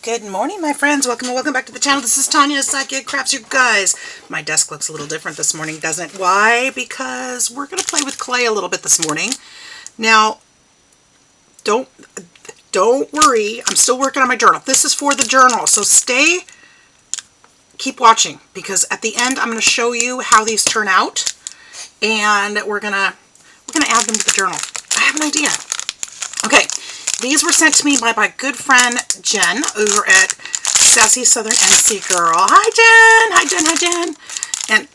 Good morning, my friends. Welcome back to the channel. This is Tanya Sidegigcrafts. You guys, my desk looks a little different this morning, doesn't it? Why? Because we're going to play with clay a little bit this morning. Now, don't worry. I'm still working on my journal. This is for the journal, so keep watching, because at the end I'm going to show you how these turn out, and we're gonna add them to the journal. I have an idea. Okay. These were sent to me by my good friend Jen over at Sassy Southern NC Girl. Hi Jen! Hi Jen! Hi Jen! And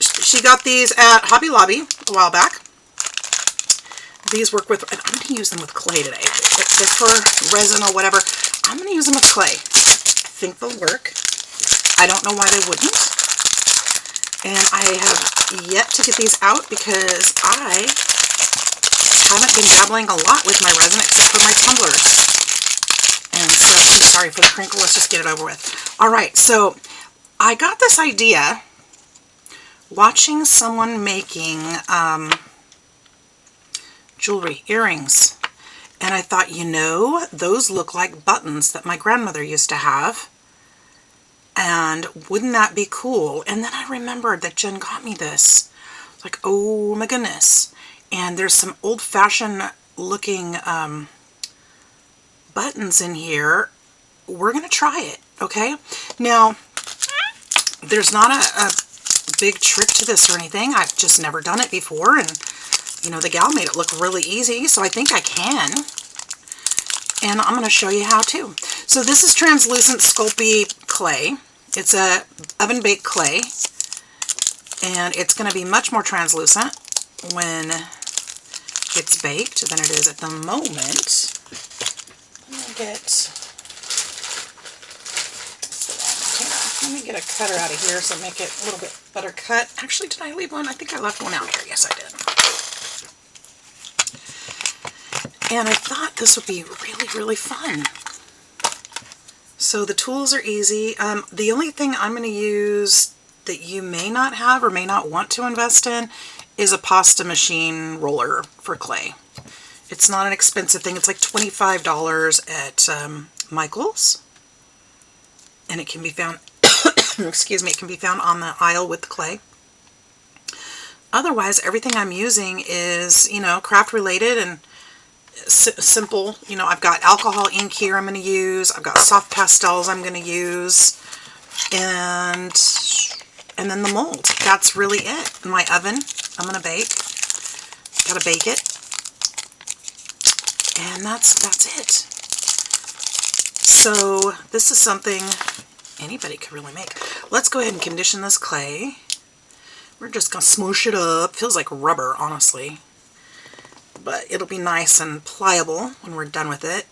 she got these at Hobby Lobby a while back. These work with, and I'm going to use them with clay today. They're for resin or whatever. I'm going to use them with clay. I think they'll work. I don't know why they wouldn't. And I have yet to get these out because I haven't been dabbling a lot with my resin except for my tumblers. And so, I'm sorry for the crinkle, let's just get it over with. Alright, so I got this idea watching someone making jewelry, earrings. And I thought, you know, those look like buttons that my grandmother used to have. And wouldn't that be cool? And then I remembered that Jen got me this. I was like, oh my goodness. And there's some old-fashioned looking buttons in here. We're going to try it, okay? Now, there's not a big trick to this or anything. I've just never done it before. And, you know, the gal made it look really easy, so I think I can. And I'm going to show you how to. So this is translucent Sculpey clay. It's a oven-baked clay. And it's going to be much more translucent when it's baked than it is at the moment. Let me get a cutter out of here so make it a little bit better cut. Actually, did I leave one? I think I left one out here. Yes, I did. And I thought this would be really, really fun. So the tools are easy. The only thing I'm going to use that you may not have or may not want to invest in is a pasta machine roller for clay. It's not an expensive thing. It's like $25 at Michael's. And it can be found, excuse me, it can be found on the aisle with the clay. Otherwise, everything I'm using is, you know, craft related and simple. You know, I've got alcohol ink here I'm going to use. I've got soft pastels I'm going to use. And then the mold. That's really it. In my oven, I'm going to bake. Got to bake it. And that's it. So this is something anybody could really make. Let's go ahead and condition this clay. We're just going to smoosh it up. Feels like rubber, honestly. But it'll be nice and pliable when we're done with it.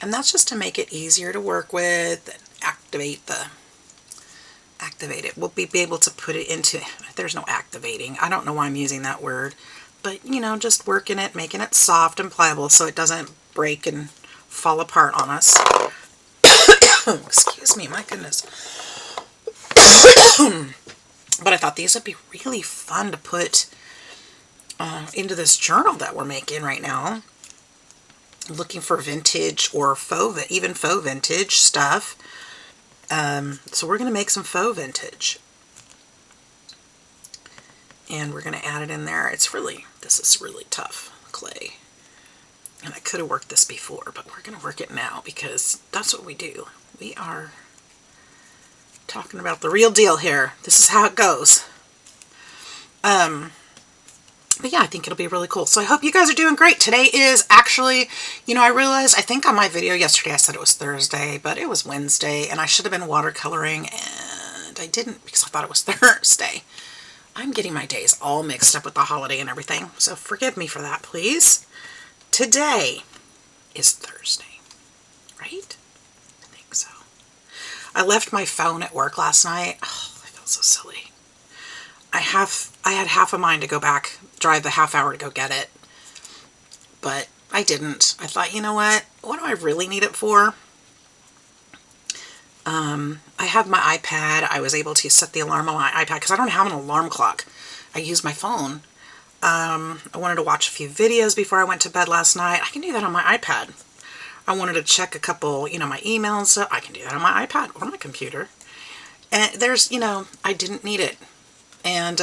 And that's just to make it easier to work with and activate it. We'll be able to put it into, there's no activating. I don't know why I'm using that word. But, you know, just working it, making it soft and pliable so it doesn't break and fall apart on us. Excuse me, my goodness. But I thought these would be really fun to put into this journal that we're making right now. Looking for vintage or even faux vintage stuff. So we're going to make some faux vintage. And we're going to add it in there. This is really tough clay. And I could have worked this before, but we're going to work it now because that's what we do. We are talking about the real deal here. This is how it goes. But yeah, I think it'll be really cool. So I hope you guys are doing great. Today is actually, you know, I realized, I think on my video yesterday I said it was Thursday, but it was Wednesday, and I should have been watercoloring, and I didn't because I thought it was Thursday. I'm getting my days all mixed up with the holiday and everything, so forgive me for that, please. Today is Thursday, right? I think so. I left my phone at work last night. Oh, I felt so silly. I had half a mind to go back, drive the half hour to go get it, but I didn't. I thought, you know what do I really need it for? I have my iPad. I was able to set the alarm on my iPad because I don't have an alarm clock. I use my phone. I wanted to watch a few videos before I went to bed last night. I can do that on my iPad. I wanted to check a couple, you know, my email and stuff. I can do that on my iPad or my computer. And there's, you know, I didn't need it. And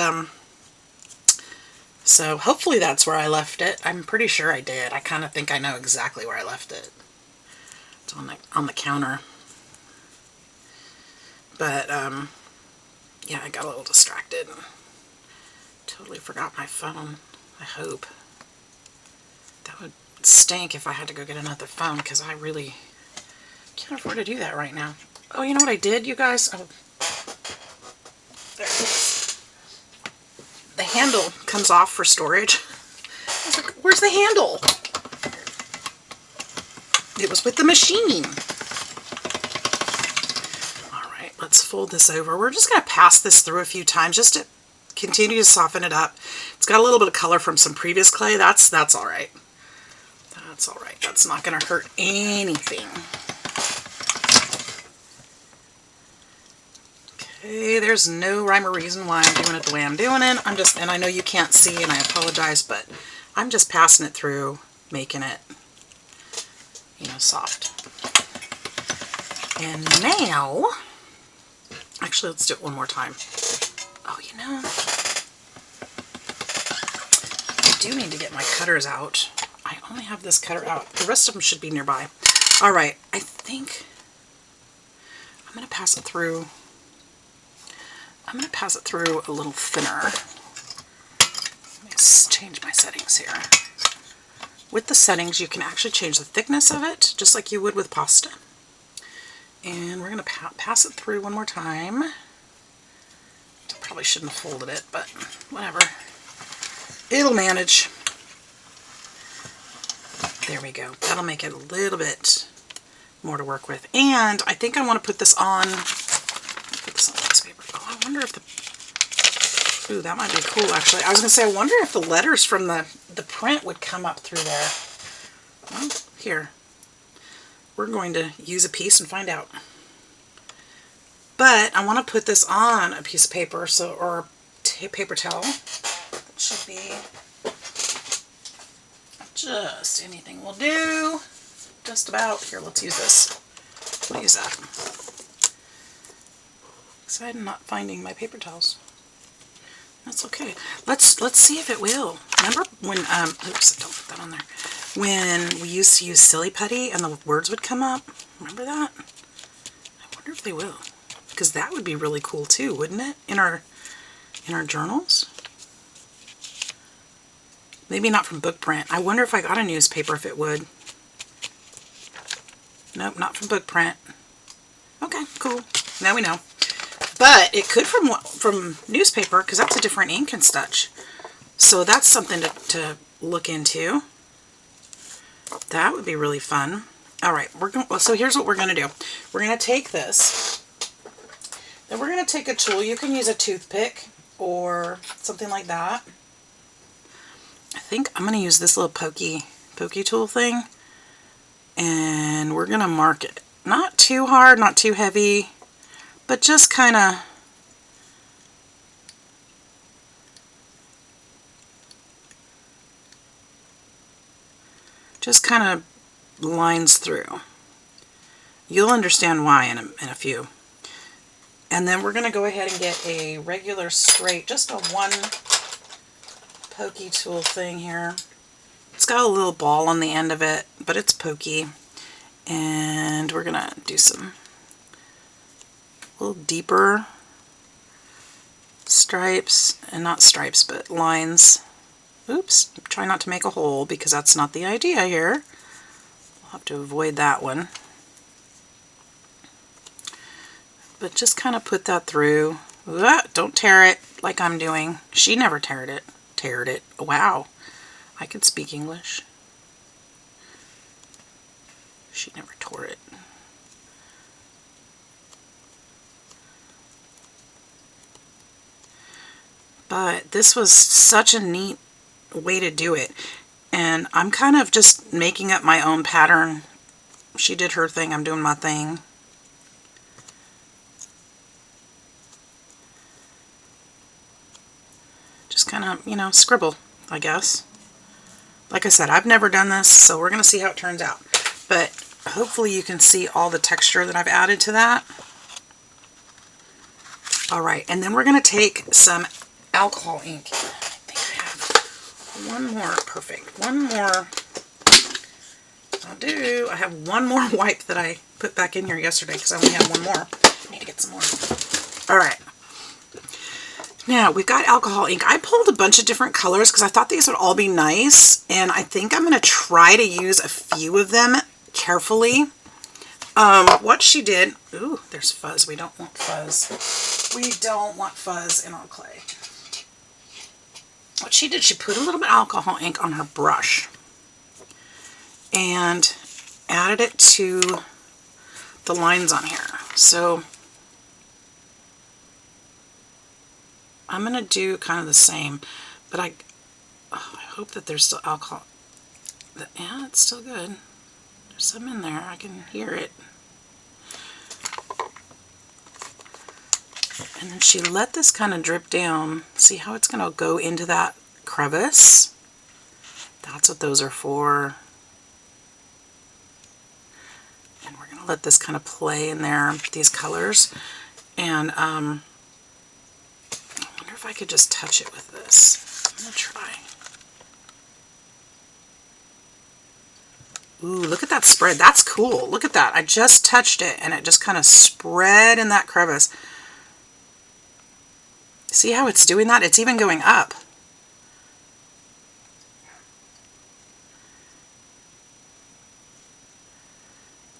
so hopefully that's where I left it. I'm pretty sure I did. I kind of think I know exactly where I left it. It's on the counter. But yeah, I got a little distracted. Totally forgot my phone. I hope. That would stink if I had to go get another phone, because I really can't afford to do that right now. Oh, you know what I did, you guys? Oh, there it is. The handle comes off for storage. I was like, where's the handle? It was with the machine. All right, let's fold this over. We're just going to pass this through a few times just to continue to soften it up. It's got a little bit of color from some previous clay. That's all right. That's all right. That's not going to hurt anything. Okay, there's no rhyme or reason why I'm doing it the way I'm doing it. And I know you can't see, and I apologize, but I'm just passing it through, making it, you know, soft. And now, actually, let's do it one more time. Oh, you know, I do need to get my cutters out. I only have this cutter out. The rest of them should be nearby. All right, I think I'm going to pass it through. I'm going to pass it through a little thinner. Let me just change my settings here. With the settings, you can actually change the thickness of it, just like you would with pasta. And we're going to pass it through one more time. I probably shouldn't have folded it, but whatever. It'll manage. There we go. That'll make it a little bit more to work with. And I think I want to put this on. Put this on this paper. Oh, I wonder if the. Ooh, that might be cool. Actually, I was gonna say I wonder if the letters from the print would come up through there. Well, here. We're going to use a piece and find out. But I want to put this on a piece of paper, or paper towel. It should be. Just anything will do. Just about. Here, let's use this. We'll use that. Excited I'm not finding my paper towels. That's okay. Let's see if it will. Remember when oops, don't put that on there. When we used to use Silly Putty and the words would come up. Remember that? I wonder if they will. Because that would be really cool too, wouldn't it? In our journals. Maybe not from book print. I wonder if I got a newspaper if it would. Nope, not from book print. Okay, cool. Now we know. But it could from newspaper, because that's a different ink and such. So that's something to look into. That would be really fun. All right, so here's what we're going to do. We're going to take this. Then we're going to take a tool. You can use a toothpick or something like that. I think I'm going to use this little pokey tool thing, and we're going to mark it. Not too hard, not too heavy, but just kind of lines through. You'll understand why in a few. And then we're going to go ahead and get a regular straight, just a one pokey tool thing here. It's got a little ball on the end of it, but it's pokey. And we're going to do some little deeper stripes, and not stripes, but lines. Oops, try not to make a hole because that's not the idea here. We'll have to avoid that one. But just kind of put that through. Don't tear it like I'm doing. She never teared it. Wow, I could speak English. She never tore it. But this was such a neat way to do it. And I'm kind of just making up my own pattern. She did her thing, I'm doing my thing. Just kind of, you know, scribble, I guess. Like I said, I've never done this, so we're going to see how it turns out. But hopefully you can see all the texture that I've added to that. All right, and then we're going to take some alcohol ink. I think I have one more. Perfect. One more. I have one more wipe that I put back in here yesterday because I only had one more. I need to get some more. All right. Now, we've got alcohol ink. I pulled a bunch of different colors because I thought these would all be nice, and I think I'm going to try to use a few of them carefully. What she did... Ooh, there's fuzz. We don't want fuzz. We don't want fuzz in our clay. What she did, she put a little bit of alcohol ink on her brush and added it to the lines on here. So I'm going to do kind of the same, but I hope that there's still alcohol. Yeah, it's still good. There's some in there. I can hear it. And then she let this kind of drip down. See how it's going to go into that crevice? That's what those are for. And we're going to let this kind of play in there, these colors. And I wonder if I could just touch it with this. I'm going to try. Ooh, look at that spread. That's cool. Look at that. I just touched it and it just kind of spread in that crevice. See how it's doing that? It's even going up.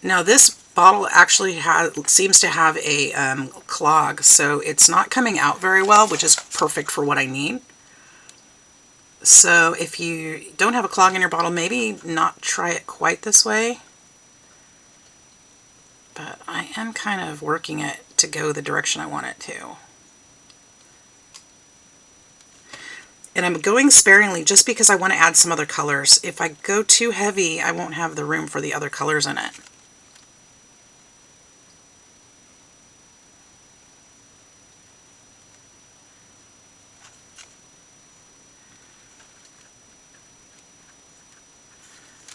Now this bottle actually seems to have a clog, so it's not coming out very well, which is perfect for what I need. So if you don't have a clog in your bottle, maybe not try it quite this way. But I am kind of working it to go the direction I want it to. And I'm going sparingly just because I want to add some other colors. If I go too heavy, I won't have the room for the other colors in it.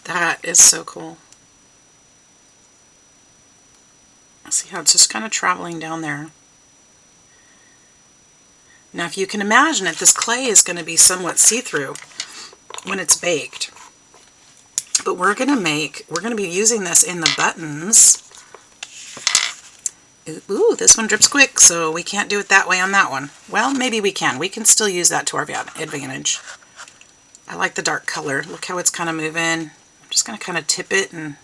That is so cool. See how it's just kind of traveling down there. Now, if you can imagine it, this clay is going to be somewhat see-through when it's baked. But we're going to be using this in the buttons. Ooh, this one drips quick, so we can't do it that way on that one. Well, maybe we can. We can still use that to our advantage. I like the dark color. Look how it's kind of moving. I'm just going to kind of tip it and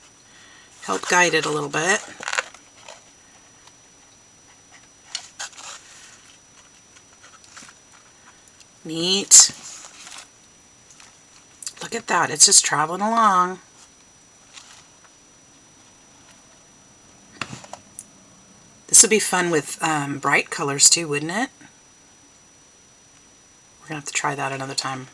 help guide it a little bit. Neat. Look at that. It's just traveling along. This would be fun with bright colors too, wouldn't it? We're going to have to try that another time.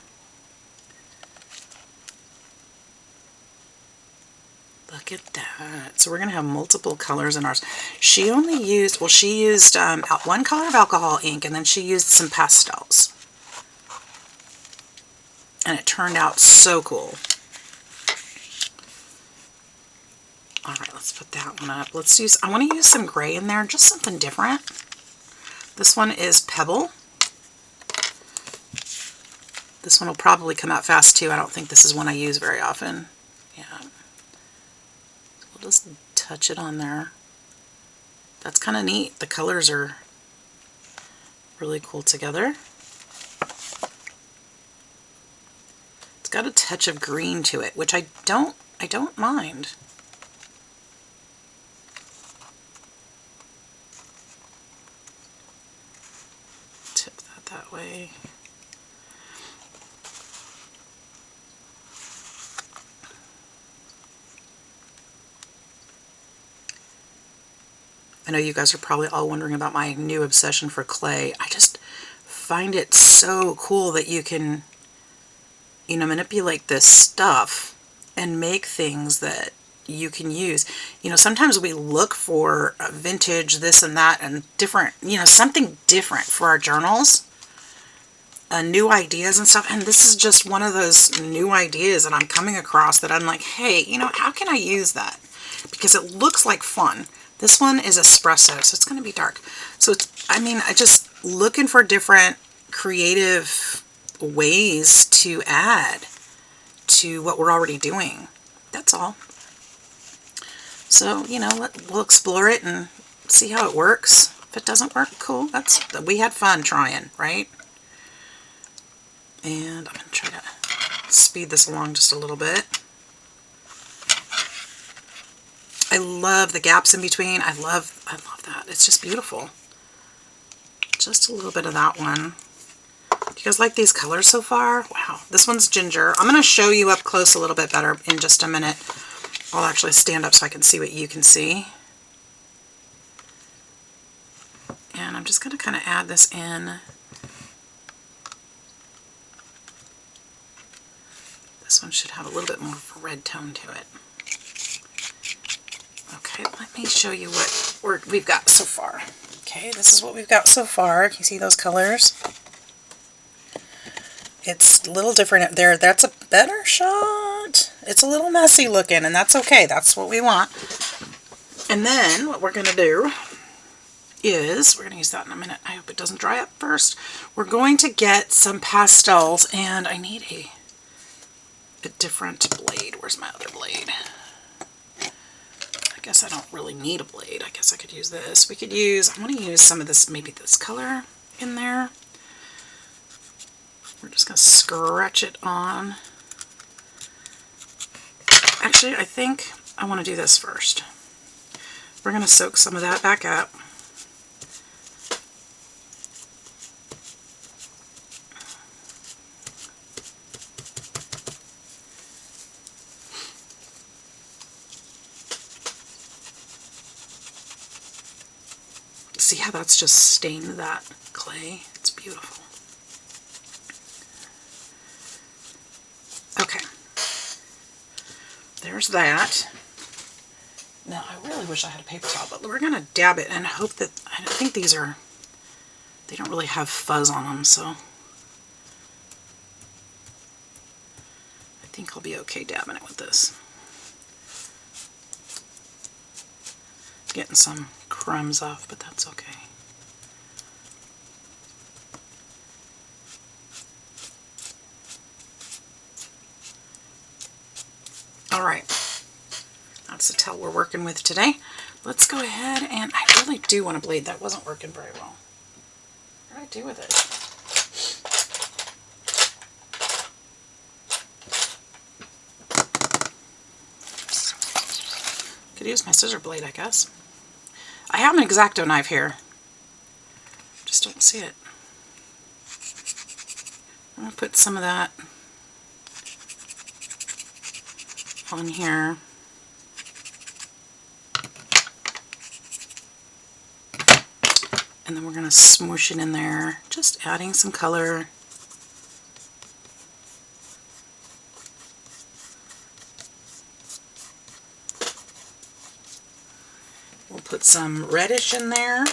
Look at that. So we're going to have multiple colors in ours. She only used, well, she used one color of alcohol ink, and then she used some pastels. And it turned out so cool. All right, let's put that one up. I want to use some gray in there, just something different. This one is Pebble. This one will probably come out fast too. I don't think this is one I use very often. Yeah. We'll just touch it on there. That's kind of neat. The colors are really cool together. It's got a touch of green to it, which I don't mind. Tip that way. I know you guys are probably all wondering about my new obsession for clay. I just find it so cool that you can, you know, manipulate this stuff and make things that you can use. You know, sometimes we look for vintage this and that and different, you know, something different for our journals, new ideas and stuff. And this is just one of those new ideas that I'm coming across that I'm like, hey, you know, how can I use that? because it looks like fun. This one is espresso, so it's going to be dark. So it's, I mean, I just looking for different creative ways to add to what we're already doing. That's all. So, you know, we'll explore it and see how it works. If it doesn't work, cool. We had fun trying, right? And I'm going to try to speed this along just a little bit. I love the gaps in between. I love that. It's just beautiful. Just a little bit of that one. Do you guys like these colors so far? Wow. This one's ginger. I'm going to show you up close a little bit better in just a minute. I'll actually stand up so I can see what you can see. And I'm just going to kind of add this in. This one should have a little bit more of a red tone to it. Okay, let me show you what we've got so far. Okay, this is what we've got so far. Can you see those colors? It's a little different there. That's a better shot. It's a little messy looking, and that's okay. That's what we want. And then what we're going to do is, we're going to use that in a minute. I hope it doesn't dry up first. We're going to get some pastels, and I need a different blade. Where's my other blade? I guess I don't really need a blade. I guess I could use this. I want to use some of this, maybe this color in there. We're just going to scratch it on. Actually, I think I want to do this first. We're going to soak some of that back up. See how that's just stained that clay? It's beautiful. Okay. There's that. Now, I really wish I had a paper towel, but we're going to dab it and hope that, I think these are, they don't really have fuzz on them, so I think I'll be okay dabbing it with this. Getting some crumbs off, but that's okay. Alright, that's the towel we're working with today. Let's go ahead, and I really do want a blade. That wasn't working very well. What did I do with it? Could use my scissor blade, I guess. I have an X-Acto knife here. Just don't see it. I'm going to put some of that on here. And then we're going to smoosh it in there, just adding some color. We'll put some reddish in there.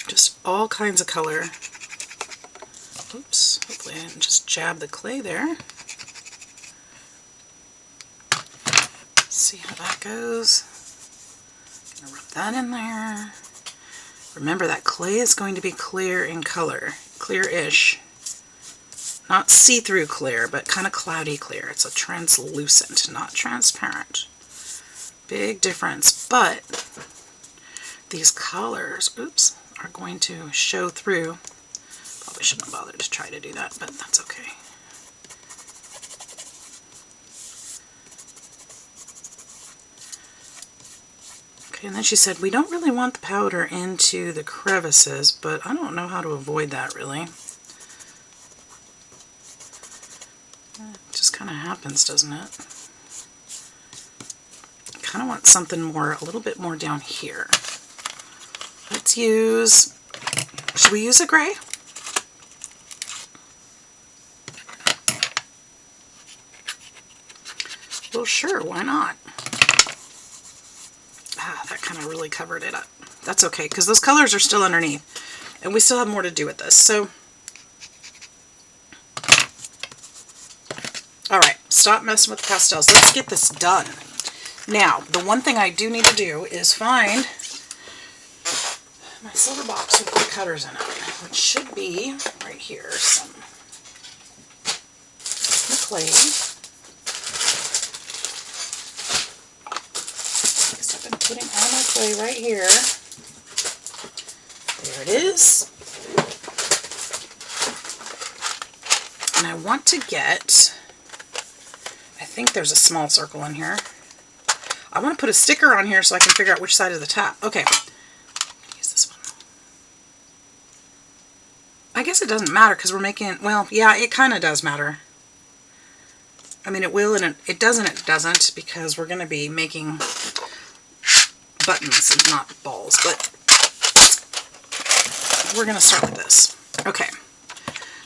Just all kinds of color. Oops, hopefully I didn't just jab the clay there. See how that goes. Gonna rub that in there. Remember, that clay is going to be clear in color, clear-ish. Not see-through clear, but kind of cloudy clear. It's a translucent, not transparent. Big difference, but these colors, oops, are going to show through. Probably shouldn't have bothered to try to do that, but that's okay. Okay, and then she said, we don't really want the powder into the crevices, but I don't know how to avoid that, really. It just kind of happens, doesn't it? I kind of want something more, a little bit more down here. Let's use, should we use a gray? Well, sure, why not? Ah, that kind of really covered it up. that's okay, because those colors are still underneath. And we still have more to do with this. So, alright, stop messing with the pastels. Let's get this done. Now, the one thing I do need to do is find my silver box with the cutters in it, which should be right here. Some clay. Because I've been putting all my clay right here. There it is. And I want to get, I think there's a small circle in here. I want to put a sticker on here so I can figure out which side is the top. Okay. Use this one. I guess it doesn't matter because we're making, well, yeah, it kind of does matter. I mean, it will and it doesn't because we're going to be making buttons and not balls, but we're going to start with this. Okay.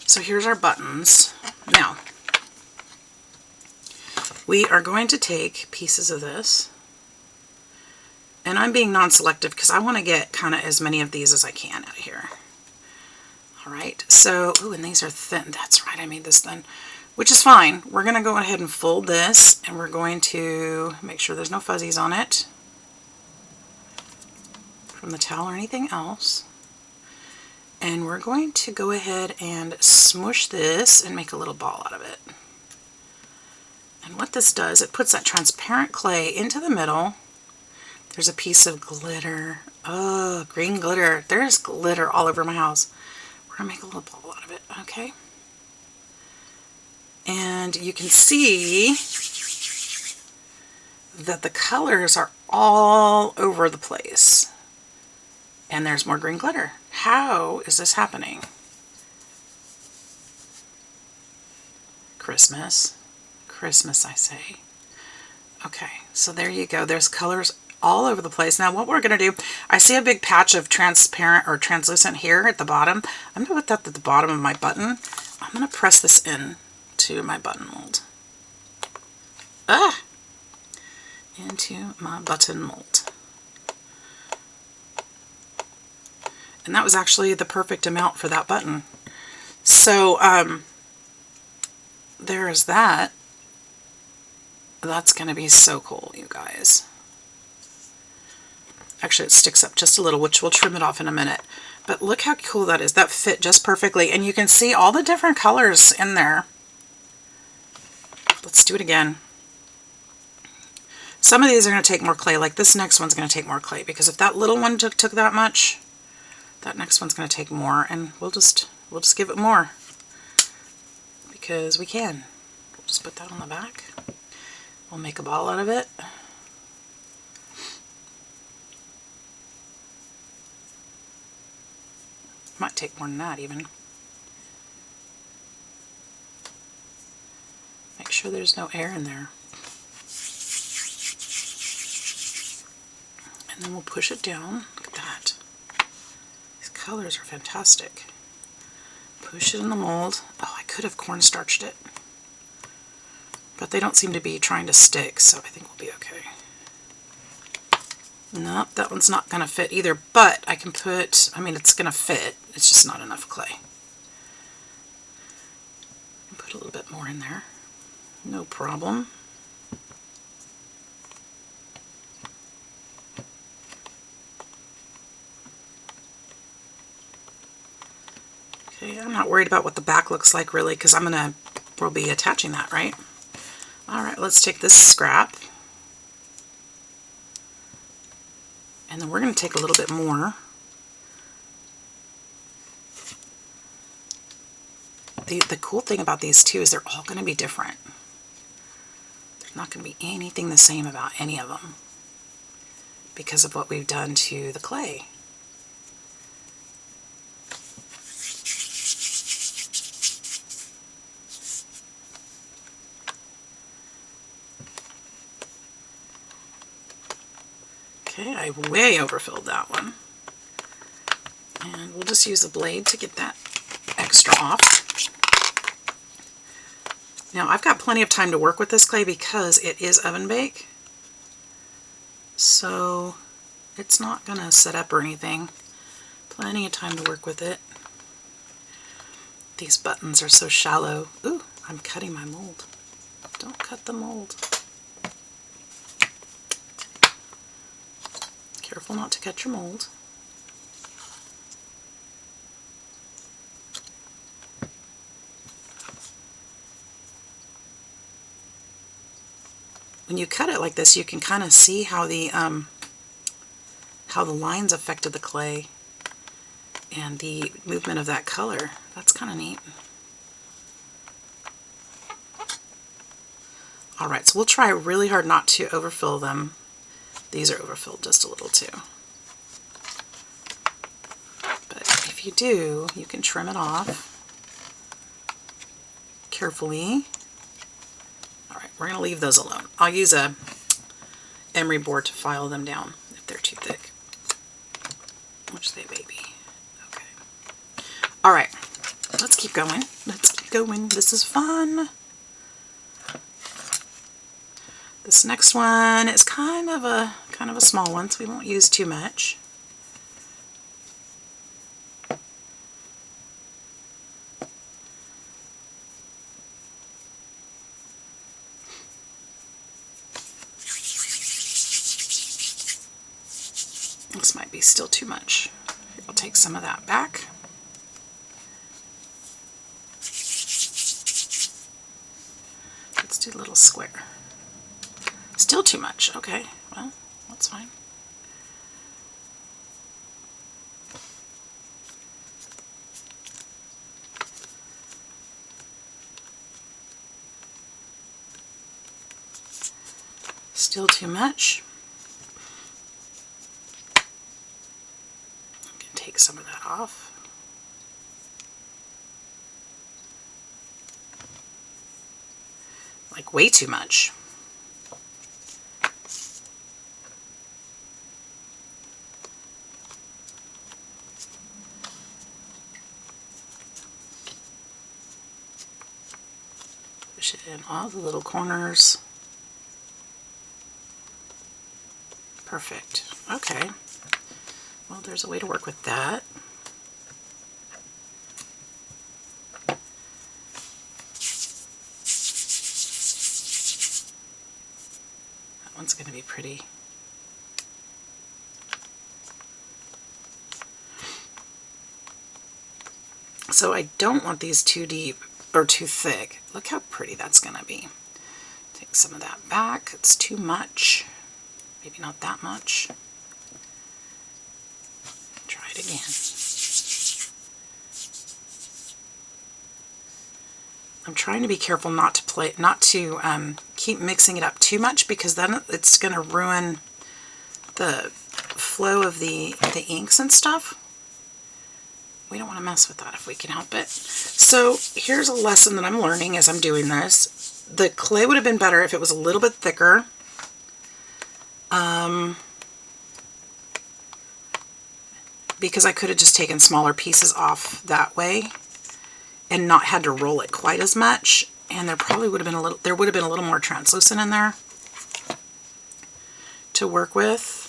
So here's our buttons. Now, we are going to take pieces of this, and I'm being non-selective because I want to get kind of as many of these as I can out of here. Alright, so, ooh, and these are thin. That's right, I made this thin, which is fine. We're going to go ahead and fold this, and we're going to make sure there's no fuzzies on it from the towel or anything else. And we're going to go ahead and smush this and make a little ball out of it. And what this does, it puts that transparent clay into the middle. There's a piece of glitter. Oh, green glitter. There's glitter all over my house. We're going to make a little ball out of it, okay? And you can see that the colors are all over the place. And there's more green glitter. How is this happening? Christmas. Christmas, I say. Okay, so there you go. There's colors all over the place. Now what we're going to do, I see a big patch of transparent or translucent here at the bottom. I'm going to put that at the bottom of my button. I'm going to press this in to my button mold. Into my button mold. And that was actually the perfect amount for that button. So, there's that. That's going to be so cool, you guys. Actually, it sticks up just a little, which we'll trim it off in a minute. But look how cool that is. That fit just perfectly. And you can see all the different colors in there. Let's do it again. Some of these are going to take more clay. Like this next one's going to take more clay. Because if that little one took that much, that next one's going to take more. And we'll just give it more. Because we can. We'll just put that on the back. We'll make a ball out of it. Might take more than that even. Make sure there's no air in there. And then we'll push it down. Look at that. These colors are fantastic. Push it in the mold. Oh, I could have cornstarched it. But they don't seem to be trying to stick, so I think we'll be okay. Nope, that one's not going to fit either, but I can put, I mean, it's going to fit. It's just not enough clay. Put a little bit more in there. No problem. Okay, I'm not worried about what the back looks like really, because we'll be attaching that, right? Alright, let's take this scrap. And then we're going to take a little bit more. The cool thing about these two is they're all going to be different. There's not going to be anything the same about any of them because of what we've done to the clay. Okay, I way overfilled that one. And we'll just use a blade to get that extra off. Now I've got plenty of time to work with this clay because it is oven bake. So It's not going to set up or anything. Plenty of time to work with it. These buttons are so shallow. Ooh, I'm cutting my mold. Don't cut the mold. Careful not to cut your mold. When you cut it like this, you can kind of see how the lines affected the clay and the movement of that color. That's kind of neat. Alright, so we'll try really hard not to overfill them. These are overfilled just a little too. But if you do, you can trim it off carefully. Alright, we're going to leave those alone. I'll use a emery board to file them down if they're too thick. Which they may be. Okay. Alright, let's keep going. Let's keep going. This is fun. This next one is kind of a small one, so we won't use too much. This might be still too much. I'll take some of that back. Let's do a little square. Still too much. Okay, well, that's fine. Still too much. I can take some of that off. Like way too much. Push it in all the little corners. Perfect. Okay. Well, there's a way to work with that. That one's going to be pretty. So I don't want these too deep or too thick. Look how pretty that's going to be. Take some of that back. It's too much. Maybe not that much. Try it again. I'm trying to be careful not to keep mixing it up too much, because then it's going to ruin the flow of the inks and stuff. We don't want to mess with that if we can help it. So here's a lesson that I'm learning as I'm doing this. The clay would have been better if it was a little bit thicker. Because I could have just taken smaller pieces off that way and not had to roll it quite as much, and there probably would have been a little more translucent in there to work with.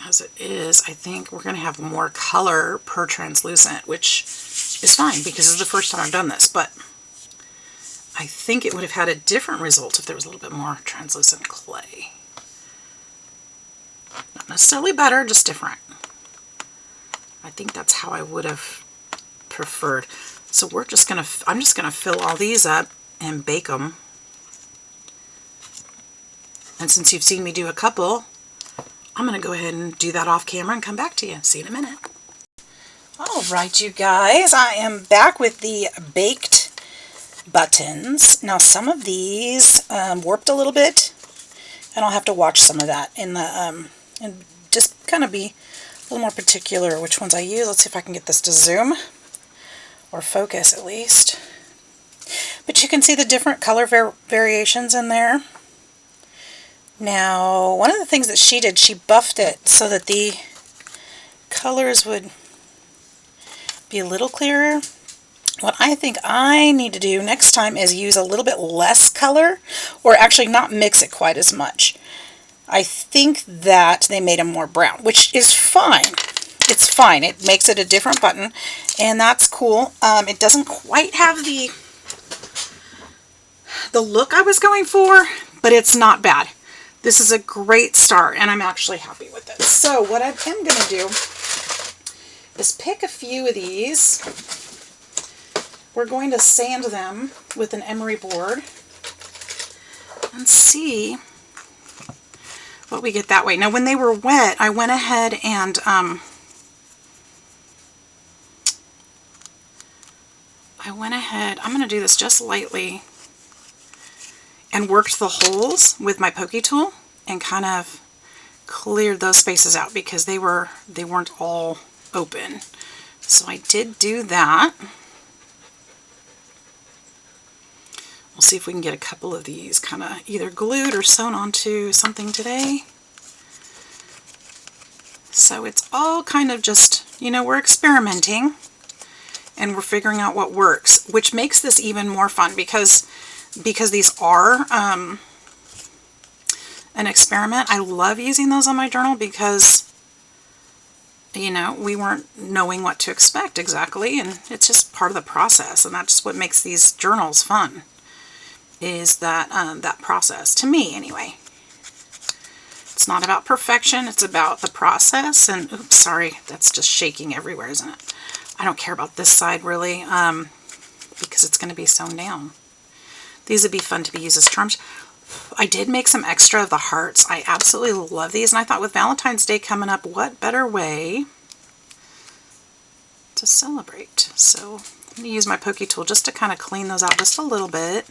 As it is, I think we're going to have more color per translucent, which is fine because this is the first time I've done this, but I think it would have had a different result if there was a little bit more translucent clay. Not necessarily better, just different. I think that's how I would have preferred. So I'm just gonna fill all these up and bake them. And since you've seen me do a couple, I'm gonna go ahead and do that off camera and come back to you. See you in a minute. All right, you guys, I am back with the baked buttons. Now some of these warped a little bit, and I'll have to watch some of that in the and just kind of be a little more particular which ones I use. Let's see if I can get this to zoom or focus at least. But you can see the different color variations in there. Now one of the things that she did, she buffed it so that the colors would be a little clearer. What I think I need to do next time is use a little bit less color, or actually not mix it quite as much. I think that they made them more brown, which is fine. It's fine. It makes it a different button, and that's cool. It doesn't quite have the look I was going for, but it's not bad. This is a great start, and I'm actually happy with it. So what I am going to do is pick a few of these. We're going to sand them with an emery board and see what we get that way. Now, when they were wet, I went ahead and I'm going to do this just lightly, and worked the holes with my pokey tool and kind of cleared those spaces out because they weren't all open. So I did do that. We'll see if we can get a couple of these kind of either glued or sewn onto something today. So it's all kind of just, we're experimenting and we're figuring out what works, which makes this even more fun because these are an experiment. I love using those on my journal because, we weren't knowing what to expect exactly, and it's just part of the process, and that's what makes these journals fun. Is that that process, to me anyway. It's not about perfection, it's about the process. And oops, sorry, that's just shaking everywhere, isn't it? I don't care about this side really, because it's going to be sewn down. These would be fun to be used as charms. I did make some extra of the hearts. I absolutely love these, and I thought with Valentine's Day coming up, what better way to celebrate? So I'm going to use my pokey tool just to kind of clean those out just a little bit.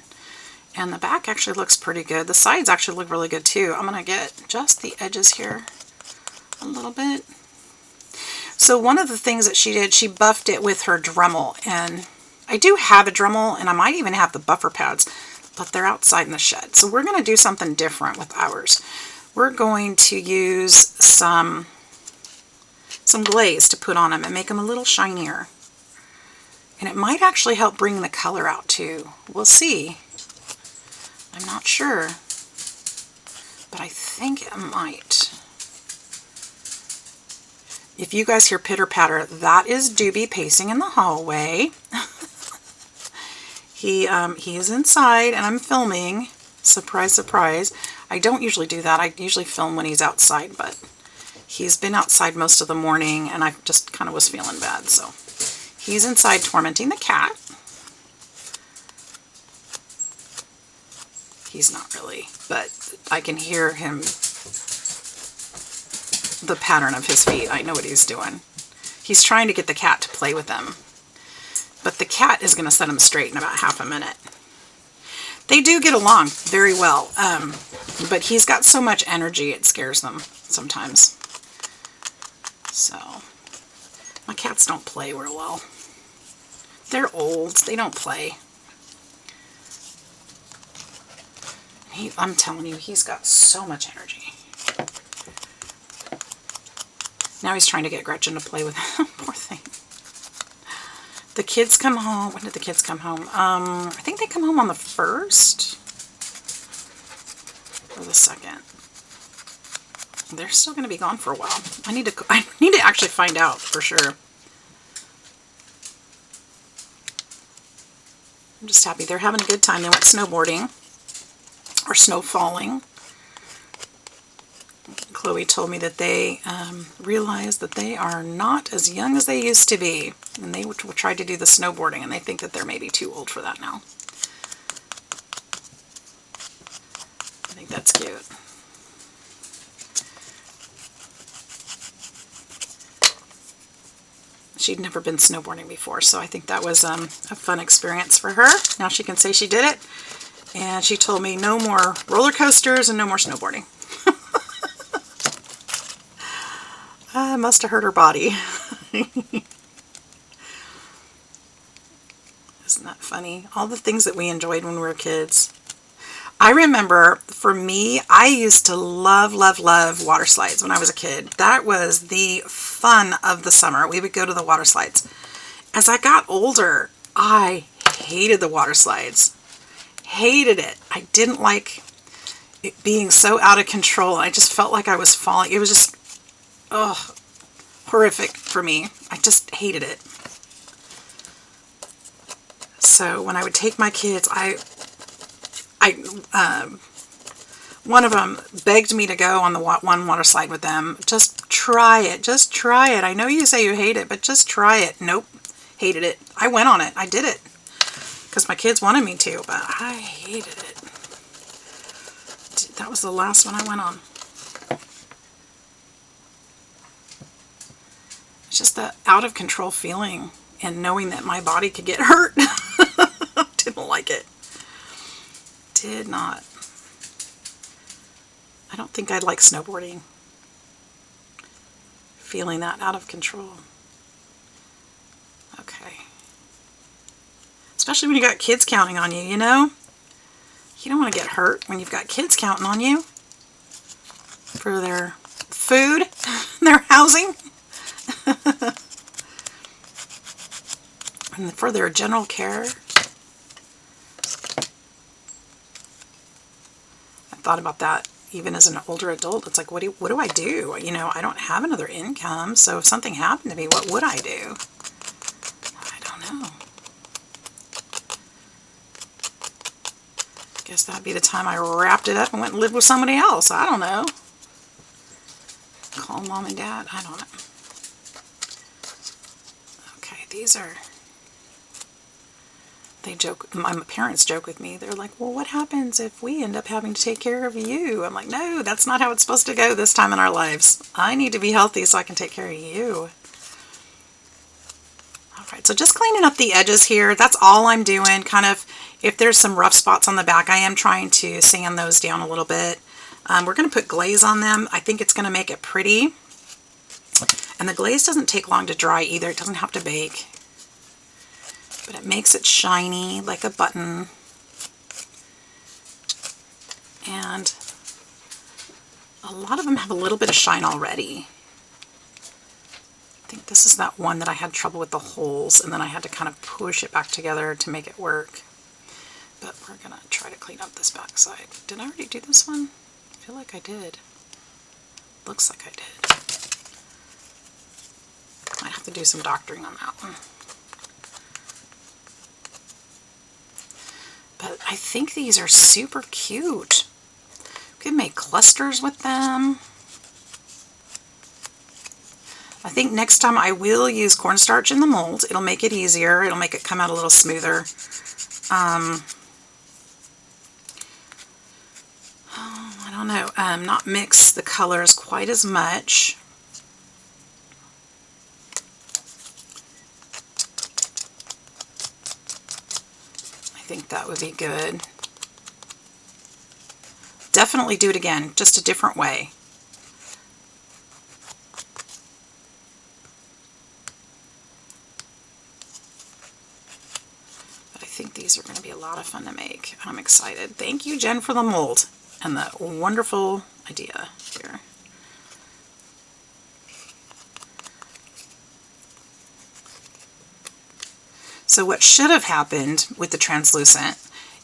And the back actually looks pretty good. The sides actually look really good too. I'm going to get just the edges here a little bit. So one of the things that she did, she buffed it with her Dremel. And I do have a Dremel, and I might even have the buffer pads, but they're outside in the shed. So we're going to do something different with ours. We're going to use some glaze to put on them and make them a little shinier. And it might actually help bring the color out too. We'll see. I'm not sure, but I think it might. If you guys hear pitter patter, that is Doobie pacing in the hallway. He is inside and I'm filming. Surprise, surprise. I don't usually do that. I usually film when he's outside, but he's been outside most of the morning and I just kind of was feeling bad. So he's inside tormenting the cat. He's not really, but I can hear him, the pattern of his feet. I know what he's doing. He's trying to get the cat to play with him, but the cat is going to set him straight in about half a minute. They do get along very well, but he's got so much energy it scares them sometimes. So, my cats don't play real well. They're old. They don't play. I'm telling you, he's got so much energy. Now he's trying to get Gretchen to play with him. Poor thing. The kids come home. When did the kids come home? I think they come home on the 1st or the 2nd. They're still going to be gone for a while. I need to actually find out for sure. I'm just happy they're having a good time. They went snowboarding. Or snow falling. Chloe told me that they realized that they are not as young as they used to be. And they tried to do the snowboarding, and they think that they're maybe too old for that now. I think that's cute. She'd never been snowboarding before, so I think that was a fun experience for her. Now she can say she did it. And she told me no more roller coasters and no more snowboarding. I must have hurt her body. Isn't that funny? All the things that we enjoyed when we were kids. I remember, for me, I used to love, love, love water slides when I was a kid. That was the fun of the summer. We would go to the water slides. As I got older, I hated the water slides. Hated it. I didn't like it being so out of control. I just felt like I was falling. It was just, ugh, horrific for me. I just hated it. So when I would take my kids, one of them begged me to go on the one water slide with them. Just try it. Just try it. I know you say you hate it, but just try it. Nope. Hated it. I went on it. I did it. Because my kids wanted me to, but I hated it. That was the last one I went on. It's just that out of control feeling and knowing that my body could get hurt. Didn't like it. Did not. I don't think I'd like snowboarding. Feeling that out of control. Okay. Especially when you got kids counting on you, you know? You don't want to get hurt when you've got kids counting on you for their food, their housing, and for their general care. I thought about that even as an older adult. It's like, what do I do? You know, I don't have another income, so if something happened to me, what would I do? I don't know. Guess that'd be the time I wrapped it up and went and lived with somebody else. I don't know. Call mom and dad. I don't know. Okay, these are... They joke, my parents joke with me. They're like, well, what happens if we end up having to take care of you? I'm like, no, that's not how it's supposed to go this time in our lives. I need to be healthy so I can take care of you. All right, so just cleaning up the edges here. That's all I'm doing. Kind of, if there's some rough spots on the back, I am trying to sand those down a little bit. We're going to put glaze on them. I think it's going to make it pretty. And the glaze doesn't take long to dry either. It doesn't have to bake. But it makes it shiny like a button. And a lot of them have a little bit of shine already. I think this is that one that I had trouble with the holes, and then I had to kind of push it back together to make it work. But we're going to try to clean up this back side. Did I already do this one? I feel like I did. Looks like I did. Might have to do some doctoring on that one. But I think these are super cute. We could make clusters with them. I think next time I will use cornstarch in the mold. It'll make it easier. It'll make it come out a little smoother. I don't know. Not mix the colors quite as much. I think that would be good. Definitely do it again, just a different way. But I think these are going to be a lot of fun to make. I'm excited. Thank you, Jen, for the mold and the wonderful idea here. So what should have happened with the translucent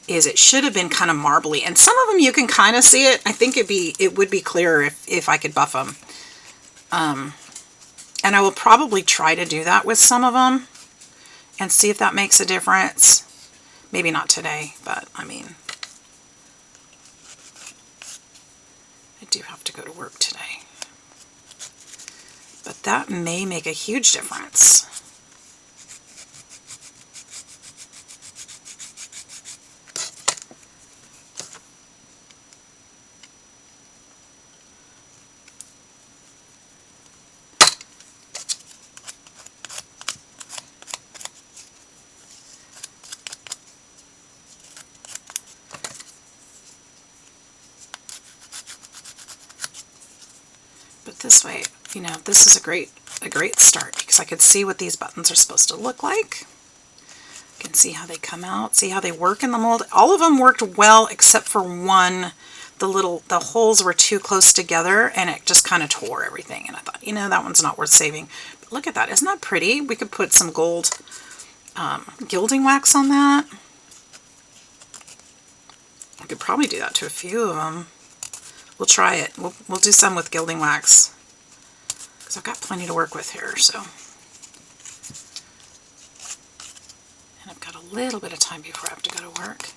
is it should have been kind of marbly. And some of them you can kind of see it. I think it would be clearer if I could buff them. And I will probably try to do that with some of them and see if that makes a difference. Maybe not today, but I mean, I do have to go to work today. But that may make a huge difference. This way, you know, this is a great start because I could see what these buttons are supposed to look like. You can see how they come out, see how they work in the mold. All of them worked well except for one. The holes were too close together and it just kind of tore everything. And I thought, you know, that one's not worth saving. But look at that. Isn't that pretty? We could put some gold gilding wax on that. I could probably do that to a few of them. We'll try it. We'll do some with gilding wax because I've got plenty to work with here. So, and I've got a little bit of time before I have to go to work.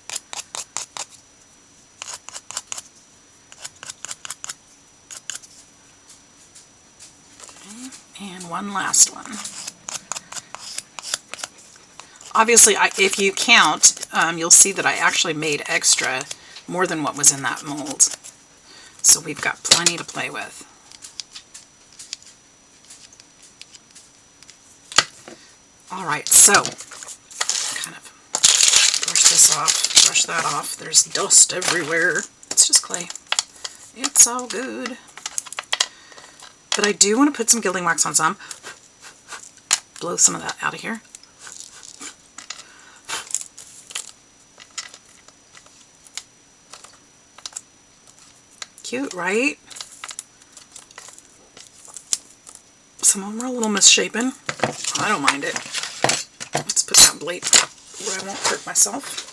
Okay. And one last one. Obviously, if you count, you'll see that I actually made extra, more than what was in that mold. So we've got plenty to play with. Alright, so kind of brush this off, brush that off. There's dust everywhere. It's just clay. It's all good. But I do want to put some gilding wax on some. Blow some of that out of here. Cute, right? Some of them are a little misshapen. I don't mind it. Let's put that blade where I won't hurt myself.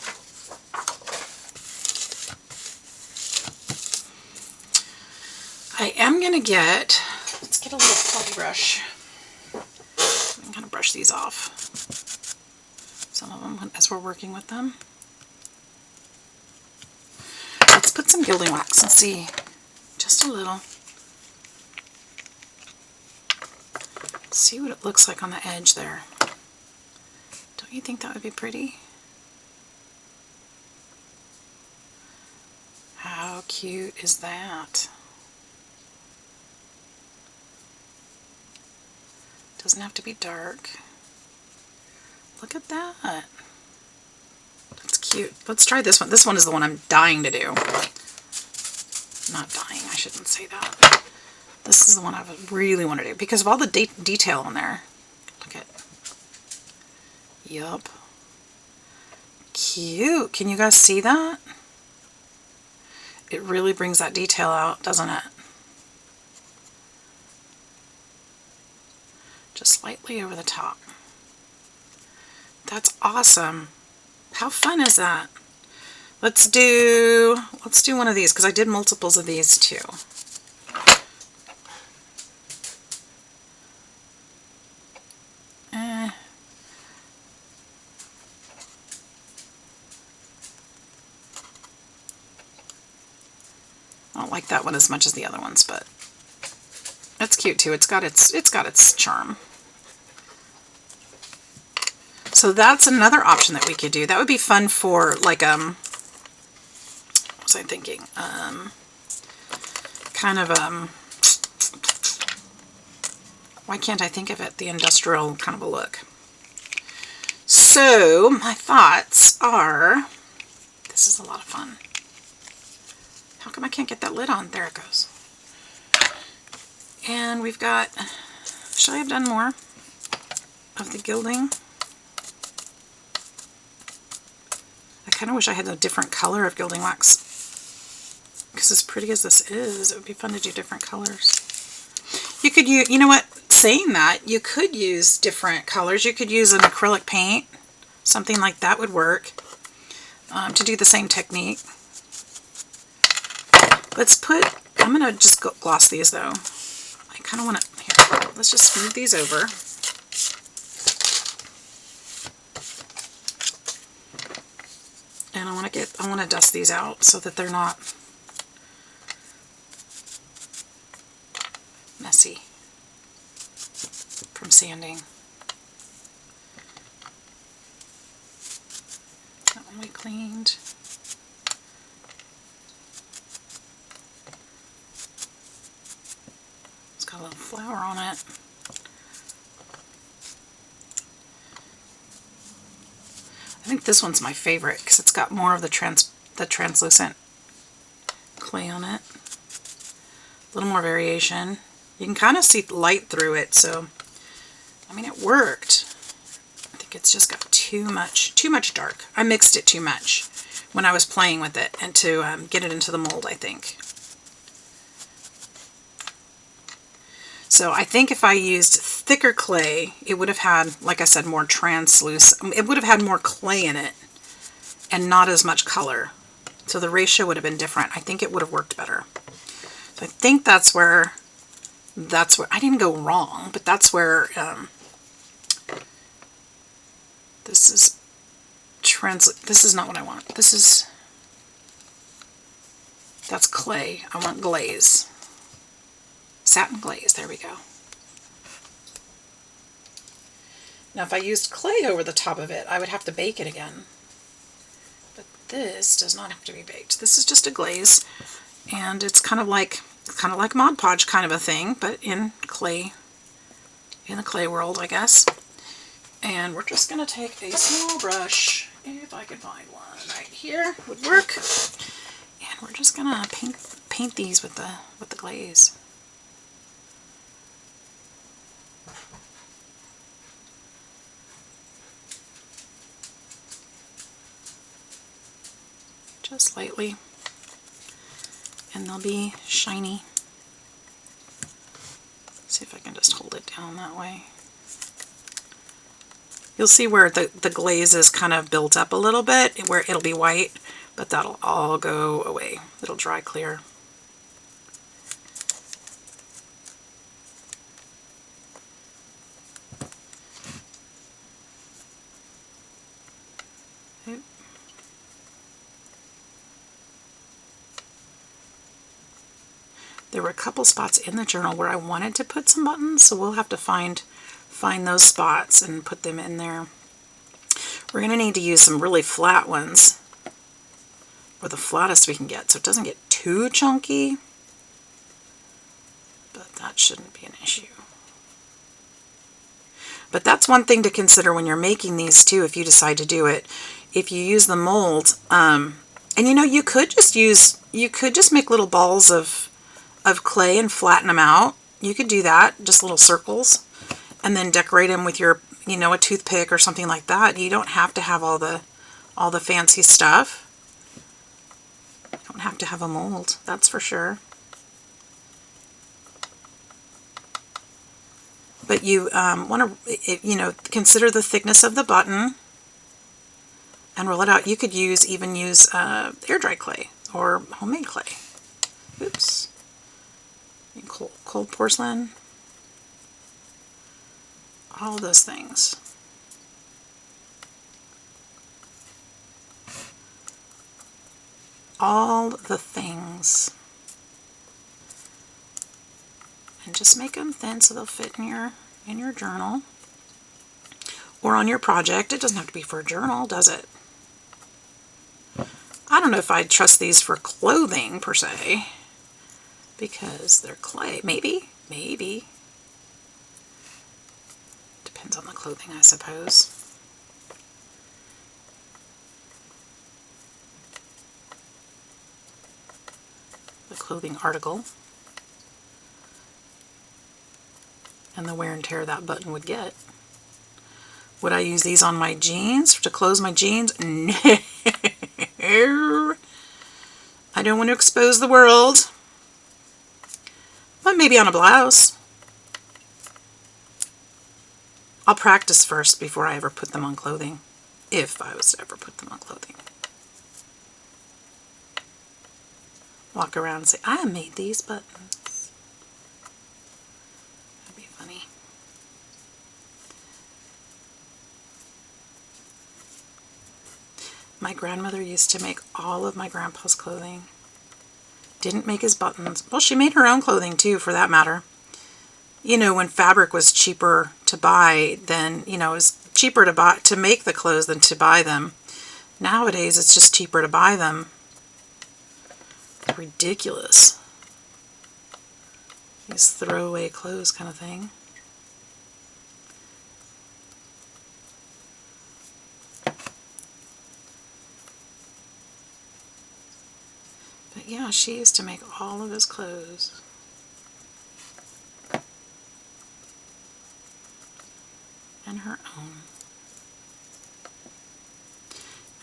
I am going to let's get a little fluffy brush. I'm going to brush these off. Some of them as we're working with them. Let's put some gilding wax and see. Just a little. See what it looks like on the edge there. Don't you think that would be pretty? How cute is that? Doesn't have to be dark. Look at that. That's cute. Let's try this one. This one is the one I'm dying to do. Not dying, I shouldn't say that. This is the one I really want to do because of all the detail on there. Look at. Yup. Cute. Can you guys see that? It really brings that detail out, doesn't it? Just slightly over the top. That's awesome. How fun is that? Let's do one of these because I did multiples of these too. I don't like that one as much as the other ones, but that's cute too. It's got its charm. So that's another option that we could do. That would be fun for like what was I thinking? Why can't I think of it? The industrial kind of a look. So my thoughts are, this is a lot of fun. How come I can't get that lid on? There it goes. And we've got, should I have done more of the gilding? I kind of wish I had a different color of gilding wax. Because as pretty as this is, it would be fun to do different colors. You could use, you know what, saying that, you could use different colors. You could use an acrylic paint. Something like that would work to do the same technique. Let's put, I'm going to just gloss these though. I kind of want to, here, let's just smooth these over. And I want to dust these out so that they're not messy from sanding. That one we cleaned. It's got a little flower on it. I think this one's my favorite because it's got more of the translucent clay on it. A little more variation. You can kind of see light through it, so I mean it worked. I think it's just got too much dark. I mixed it too much when I was playing with it and to get it into the mold, I think. So I think if I used thicker clay, it would have had, like I said, more translucent. It would have had more clay in it and not as much color. So the ratio would have been different. I think it would have worked better. So I think that's where I didn't go wrong, but that's where this is not what I want. That's clay. I want glaze. Satin glaze. There we go. Now if I used clay over the top of it, I would have to bake it again. But this does not have to be baked. This is just a glaze, and it's kind of like Mod Podge kind of a thing, but in clay, in the clay world, I guess. And we're just going to take a small brush, if I can find one right here, would work. And we're just going to paint these with the glaze. Just lightly, and they'll be shiny. See if I can just hold it down that way. You'll see where the glaze is kind of built up a little bit, where it'll be white, but that'll all go away. It'll dry clear. There were a couple spots in the journal where I wanted to put some buttons, so we'll have to find those spots and put them in there. We're going to need to use some really flat ones, or the flattest we can get, so it doesn't get too chunky, but that shouldn't be an issue. But that's one thing to consider when you're making these too, if you decide to do it. If you use the mold, and you know, you could just make little balls of clay and flatten them out. You could do that, just little circles, and then decorate them with your, you know, a toothpick or something like that. You don't have to have all the fancy stuff. You don't have to have a mold, that's for sure. But you want to, you know, consider the thickness of the button and roll it out. You could even use air dry clay or homemade clay. Oops. Cold porcelain. All those things. All the things. And just make them thin so they'll fit in your journal or on your project. It doesn't have to be for a journal, does it? I don't know if I'd trust these for clothing per se, because they're clay. Maybe. Depends on the clothing, I suppose. The clothing article. And the wear and tear that button would get. Would I use these on my jeans to close my jeans? No. I don't want to expose the world. But maybe on a blouse. I'll practice first before I ever put them on clothing. If I was to ever put them on clothing. Walk around and say, I made these buttons. That'd be funny. My grandmother used to make all of my grandpa's clothing. Didn't make his buttons. Well, she made her own clothing too, for that matter. You know, when fabric was cheaper to buy, then, you know, it was cheaper to make the clothes than to buy them. Nowadays, it's just cheaper to buy them. It's ridiculous. These throwaway clothes kind of thing. But yeah, she used to make all of his clothes. And her own.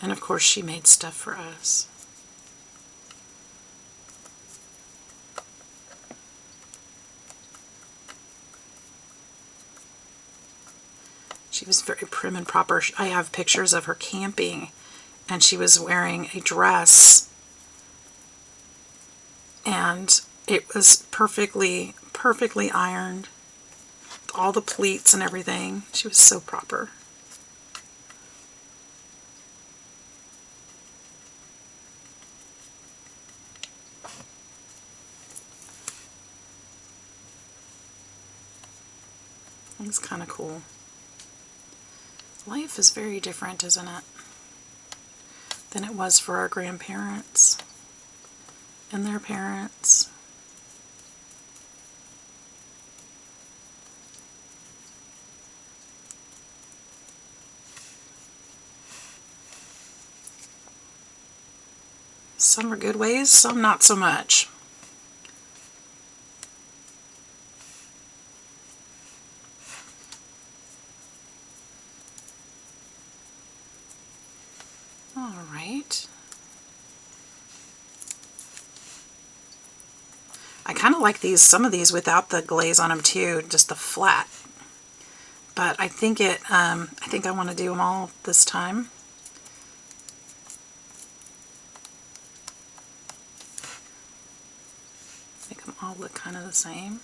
And of course she made stuff for us. She was very prim and proper. I have pictures of her camping, and she was wearing a dress, and it was perfectly ironed, all the pleats and everything. She was so proper. It's kind of cool. Life is very different, isn't it, than it was for our grandparents and their parents. Some are good ways, some not so much. All right. I kind of like these, some of these without the glaze on them too, just the flat. But I think I want to do them all this time. Make them all look kind of the same.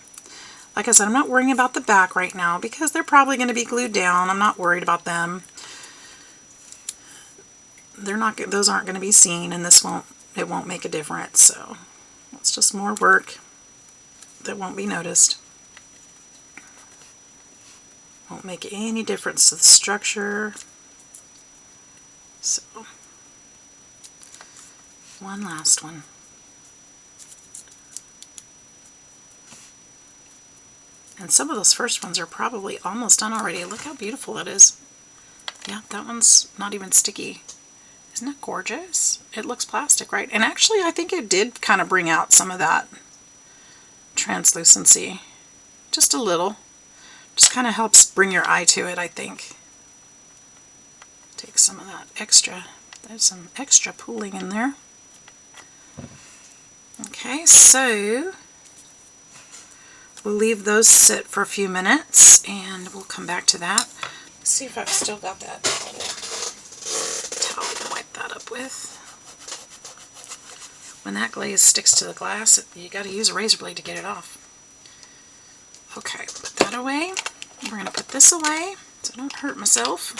Like I said, I'm not worrying about the back right now because they're probably going to be glued down. I'm not worried about them. They're not, those aren't going to be seen, and it won't make a difference. So it's just more work that won't be noticed. Won't make any difference to the structure. So one last one. And some of those first ones are probably almost done already. Look how beautiful that is. Yeah, that one's not even sticky. Isn't that gorgeous? It looks plastic, right? And actually, I think it did kind of bring out some of that translucency. Just a little. Just kind of helps bring your eye to it, I think. Take some of that extra. There's some extra pooling in there. Okay, so we'll leave those sit for a few minutes, and we'll come back to that. Let's see if I've still got that towel to wipe that up with. When that glaze sticks to the glass, you got to use a razor blade to get it off. Okay, put that away. We're going to put this away so I don't hurt myself.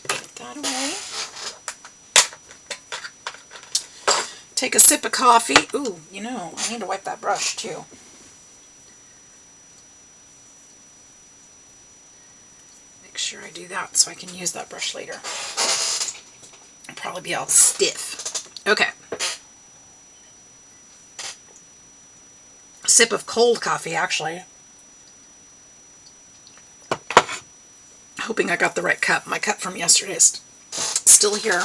Put that away. Take a sip of coffee. Ooh, you know, I need to wipe that brush too. Make sure I do that so I can use that brush later. I'll probably be all stiff. Okay. Sip of cold coffee, actually. Hoping I got the right cup. My cup from yesterday is still here.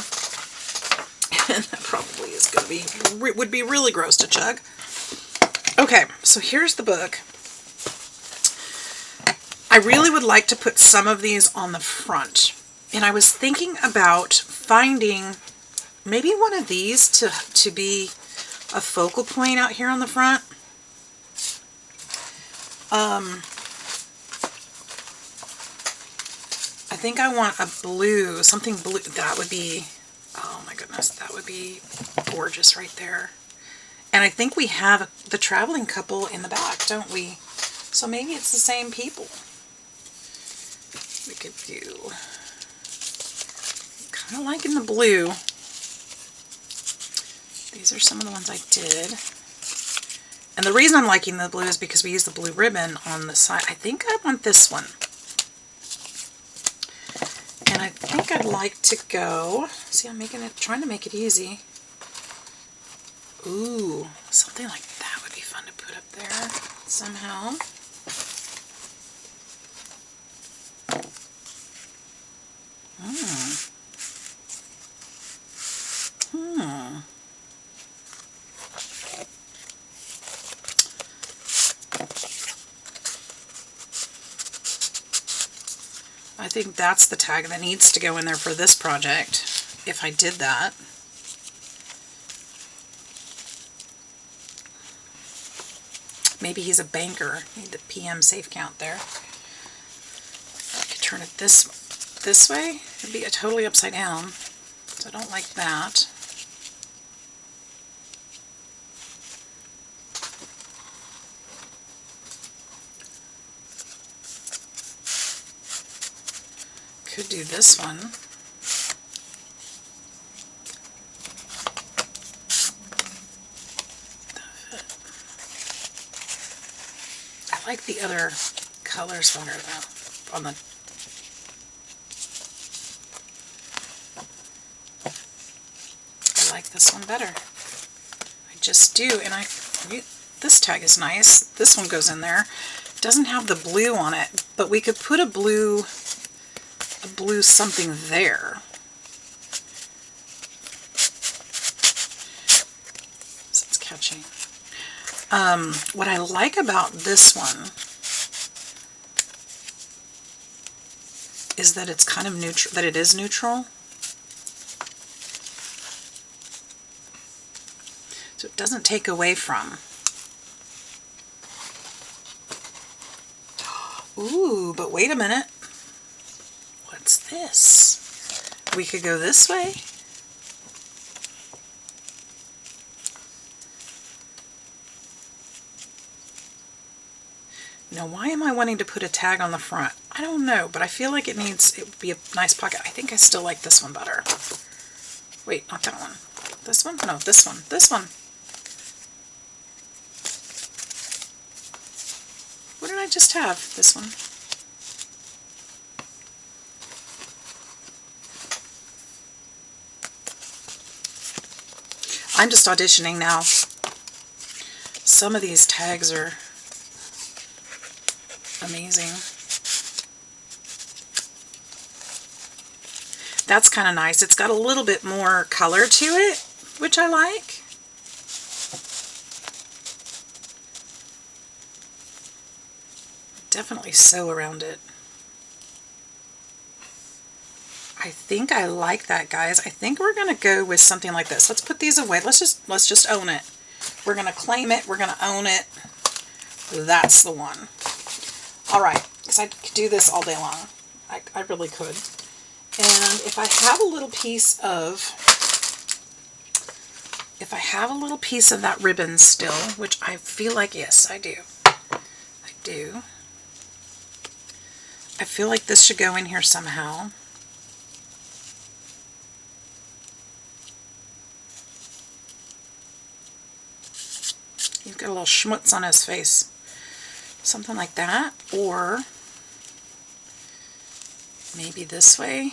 And that probably is going to be, would be really gross to chug. Okay, so here's the book. I really would like to put some of these on the front. And I was thinking about finding maybe one of these to be a focal point out here on the front. I think I want a blue, something blue. That would be, oh my goodness, that would be gorgeous right there. And I think we have the traveling couple in the back, don't we? So maybe it's the same people. We could do, kind of liking the blue. These are some of the ones I did. And the reason I'm liking the blue is because we use the blue ribbon on the side. I think I want this one. And I think I'd like to go, see, I'm trying to make it easy. Ooh, something like that would be fun to put up there somehow. I think that's the tag that needs to go in there for this project, if I did that. maybe he's a banker. Need the PM safe count there. I could turn it this way. It'd be totally upside down. So I don't like that. Could do this one. I like the other colors better though. On the I like this one better. I just do, and this tag is nice. This one goes in there. It doesn't have the blue on it, but we could put a blue something there. So it's catching. What I like about this one is that it's kind of neutral, that it is neutral. So it doesn't take away from. Ooh, but wait a minute. What's this? We could go this way. Now, why am I wanting to put a tag on the front? I don't know, but I feel like it would be a nice pocket. I think I still like this one better. Wait, not that one. This one? No, this one. This one. What did I just have? This one. I'm just auditioning now. Some of these tags are amazing. That's kind of nice. It's got a little bit more color to it, which I like. Definitely sew around it. I think I like that, guys. I think we're going to go with something like this. Let's put these away. Let's just own it. We're going to claim it. We're going to own it. That's the one. All right, because I could do this all day long. I really could. And if I have a little piece of that ribbon still, which I feel like, yes, I do. I do. I feel like this should go in here somehow. He's got a little schmutz on his face. Something like that. Or maybe this way.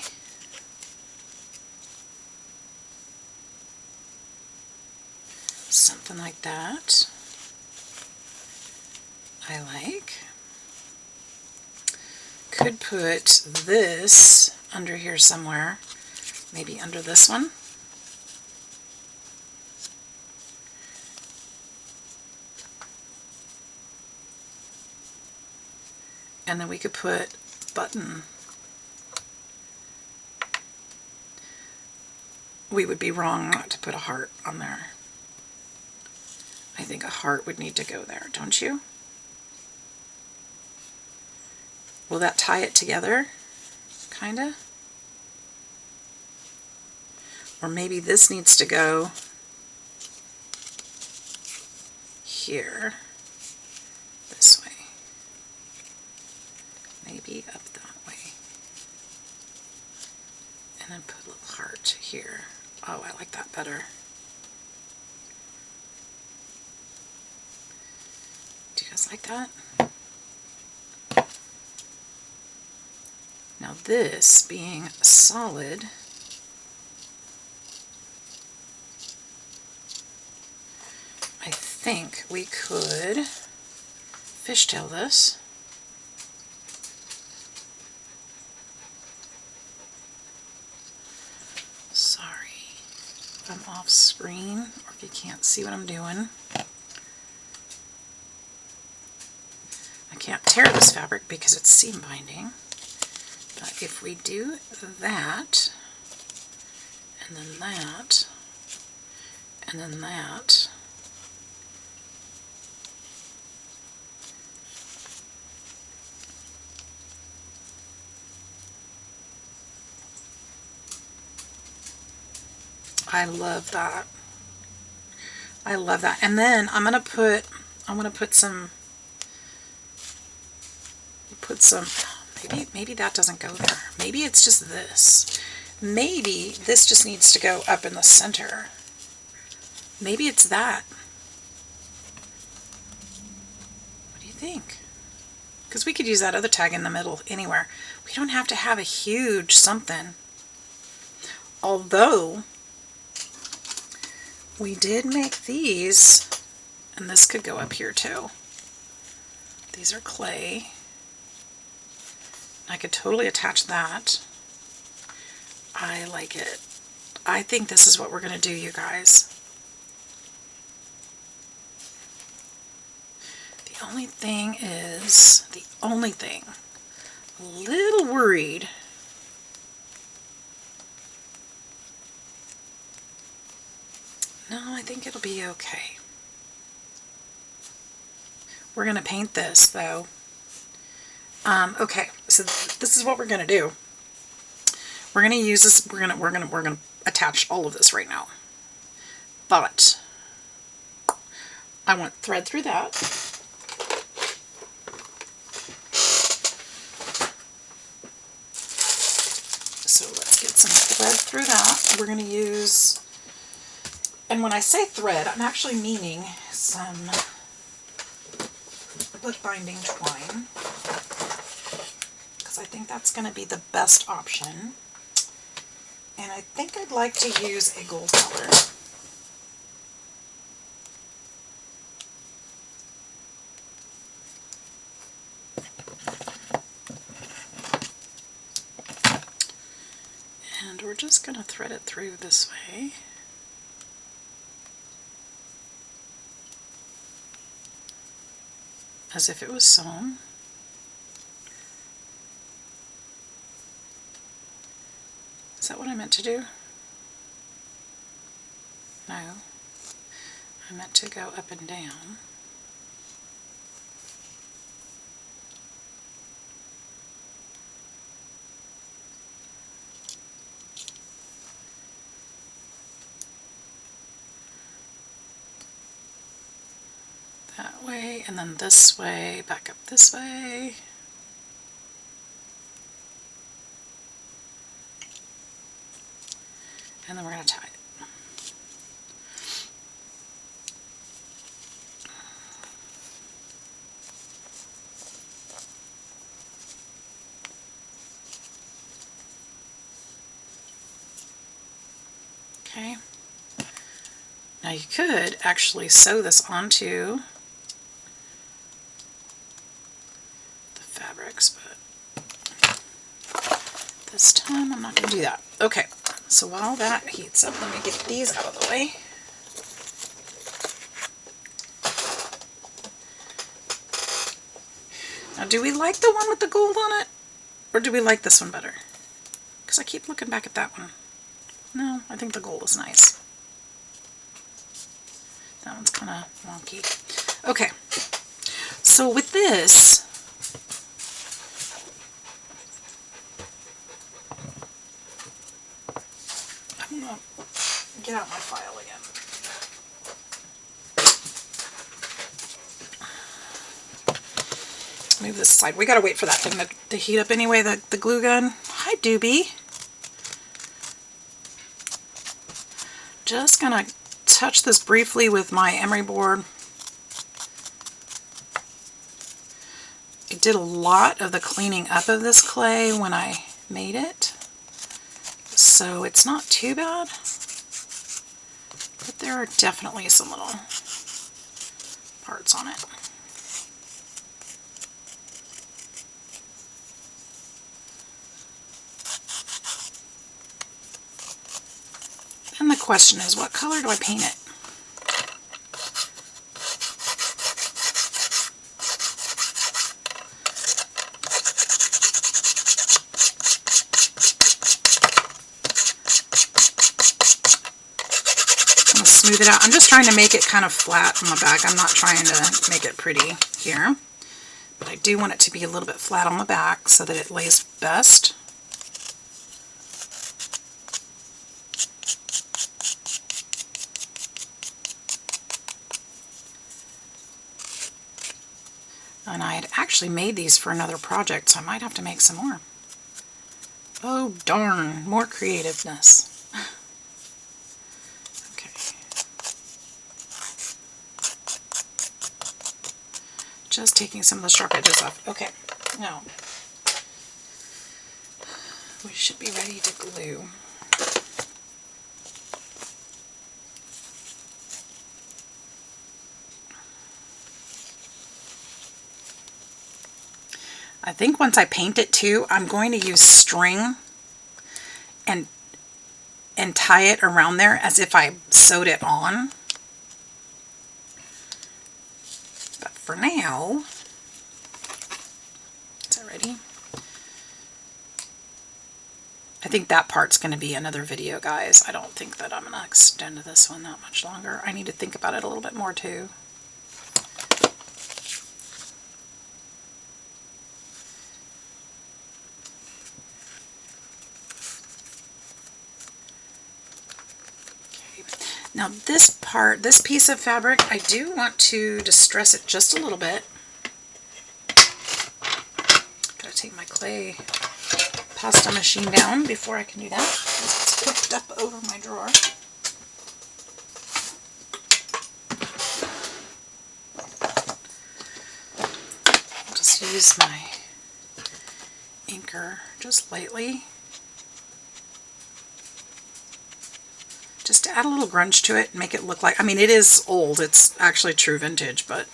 Something like that. I like. Could put this under here somewhere. Maybe under this one. And then we could put button. We would be wrong not to put a heart on there. I think a heart would need to go there, don't you? Will that tie it together? Kinda? Or maybe this needs to go here, this way. Maybe up that way. And then put a little heart here. Oh, I like that better. Do you guys like that? Now this being solid, I think we could fishtail this. Sorry if I'm off screen or if you can't see what I'm doing. I can't tear this fabric because it's seam binding. But if we do that, and then that, and then that, I love that. I love that. And then I'm gonna put some, maybe that doesn't go there. Maybe it's just this. Maybe this just needs to go up in the center. Maybe it's that. What do you think? Because we could use that other tag in the middle anywhere. We don't have to have a huge something. Although, we did make these, and this could go up here too. These are clay. I could totally attach that. I like it. I think this is what we're going to do, you guys. The only thing is, a little worried. No, I think it'll be okay. We're going to paint this though. Okay, so this is what we're going to do. We're going to use this. We're going to attach all of this right now. But I want thread through that. So let's get some thread through that. We're going to use, and when I say thread, I'm actually meaning some bookbinding twine, because I think that's going to be the best option. And I think I'd like to use a gold color. And we're just going to thread it through this way. As if it was sewn. Is that what I meant to do? No. I meant to go up and down. That way, and then this way, back up this way. And then we're going to tie it. Okay. Now you could actually sew this onto the fabrics, but this time I'm not going to do that. Okay. So while that heats up, let me get these out of the way. Now, do we like the one with the gold on it? Or do we like this one better? Because I keep looking back at that one. No, I think the gold is nice. That one's kind of wonky. Okay. So with this, get out my file again. Move this aside. We gotta wait for that thing to heat up anyway, the glue gun. Hi, Doobie. Just gonna touch this briefly with my emery board. I did a lot of the cleaning up of this clay when I made it, so it's not too bad. But there are definitely some little parts on it. And the question is, what color do I paint it? Smooth it out. I'm just trying to make it kind of flat on the back. I'm not trying to make it pretty here, but I do want it to be a little bit flat on the back so that it lays best. And I had actually made these for another project, so I might have to make some more. Oh darn, more creativeness. Okay. Just taking some of the sharp edges off. Okay, now we should be ready to glue. I think once I paint it too, I'm going to use string and tie it around there as if I sewed it on. But for now, is that ready? I think that part's going to be another video, guys. I don't think that I'm going to extend this one that much longer. I need to think about it a little bit more too. Now this part, this piece of fabric, I do want to distress it just a little bit. Gotta take my clay pasta machine down before I can do that. It's hooked up over my drawer. I'll just use my inker just lightly. Just to add a little grunge to it and make it look like, I mean, it is old. It's actually true vintage, but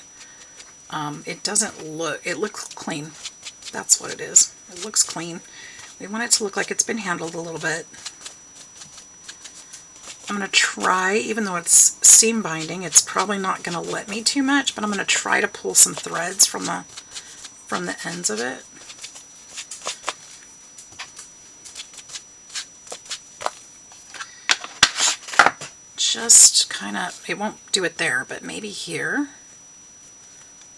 it doesn't look, it looks clean. That's what it is. It looks clean. We want it to look like it's been handled a little bit. I'm going to try, even though it's seam binding, it's probably not going to let me too much, but I'm going to try to pull some threads from the ends of it. Just kind of, it won't do it there, but maybe here.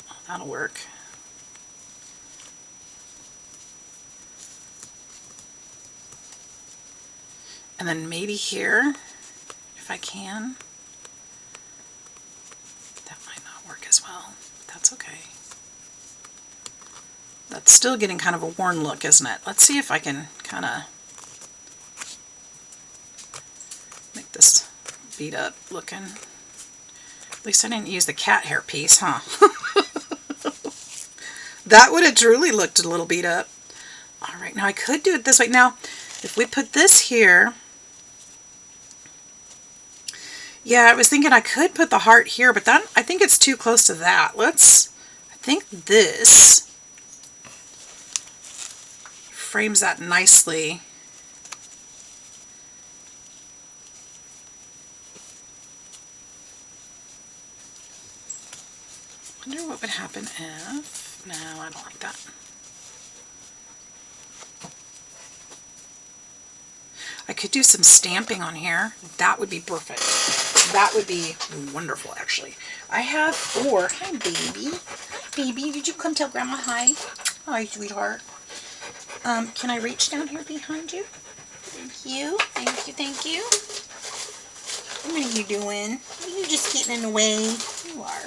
Oh, that'll work. And then maybe here, if I can. That might not work as well, but that's okay. That's still getting kind of a worn look, isn't it? Let's see if I can kind of make this beat up looking. At least I didn't use the cat hair piece, huh? That would have truly looked a little beat up. All right, now I could do it this way. Now, if we put this here, yeah, I was thinking I could put the heart here, but that, I think it's too close to that. I think this frames that nicely. I wonder what would happen if, no, I don't like that. I could do some stamping on here. That would be perfect. That would be wonderful, actually. I have four. Hi, baby. Hi, baby. Did you come tell Grandma hi? Hi, sweetheart. Can I reach down here behind you? Thank you. Thank you. Thank you. What are you doing? Are you just getting in the way? You are.